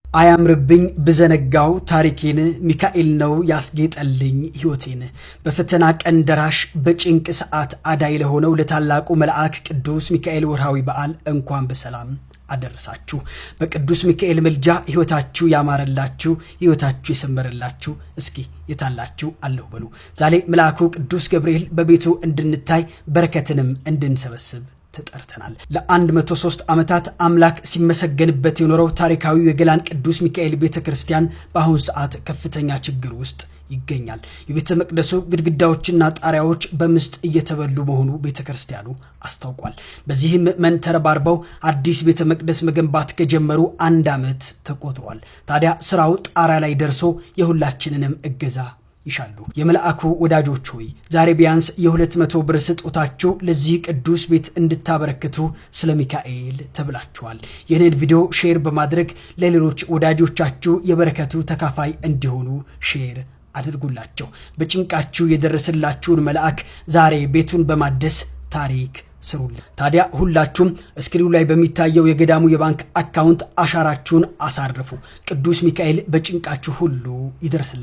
አያምርብኝ ብዘነጋው ታሪኬን ሚካኤል ነው ያስጌጠልኝ ሕይወቴን በፈተና ቀን ደራሽ በጭንቅ ሰዓት አዳይ ለሆነው ለታላቁ መልአክ ቅዱስ ሚካኤል ወርሃዊ በዓል እንኳን በሰላም አደረሳችሁ። በቅዱስ ሚካኤል ምልጃ ሕይወታችሁ ያማረላችሁ ሕይወታችሁ የሰመረላችሁ እስኪ የታላችሁ አለሁ በሉ። ዛሬ መልአኩ ቅዱስ ገብርኤል በቤቱ እንድንታይ በረከትንም እንድንሰበስብ ተጠርተናል። ለ103 ዓመታት አምላክ ሲመሰገንበት የኖረው ታሪካዊ የገላን ቅዱስ ሚካኤል ቤተክርስቲያን በአሁኑ ሰዓት ከፍተኛ ችግር ውስጥ ይገኛል። የቤተ መቅደሱ ግድግዳዎችና ጣሪያዎች በምስጥ እየተበሉ መሆኑ ቤተክርስቲያኑ አስታውቋል። በዚህም ምዕመናን ተረባርበው አዲስ ቤተ መቅደስ መገንባት ከጀመሩ 1 ዓመት ተቆጥሯል። ታዲያ ስራው ጣራ ላይ ደርሶ የሁላችንንም እገዛ ይሻሉ። የመልአኩ ወዳጆች ሆይ ዛሬ ቢያንስ የ200 ብር ስጦታችሁ ለዚህ ቅዱስ ቤት እንድታበረክቱ ስለ ሚካኤል ተብላችኋል። ይህንን ቪዲዮ ሼር በማድረግ ለሌሎች ወዳጆቻችሁ የበረከቱ ተካፋይ እንዲሆኑ ሼር አድርጉላቸው። በጭንቃችሁ የደረሰላችሁን መልአክ ዛሬ ቤቱን በማደስ ታሪክ ስሩልን። ታዲያ ሁላችሁም እስክሪኑ ላይ በሚታየው የገዳሙ የባንክ አካውንት አሻራችሁን አሳርፉ። ቅዱስ ሚካኤል በጭንቃችሁ ሁሉ ይደርስላችሁ።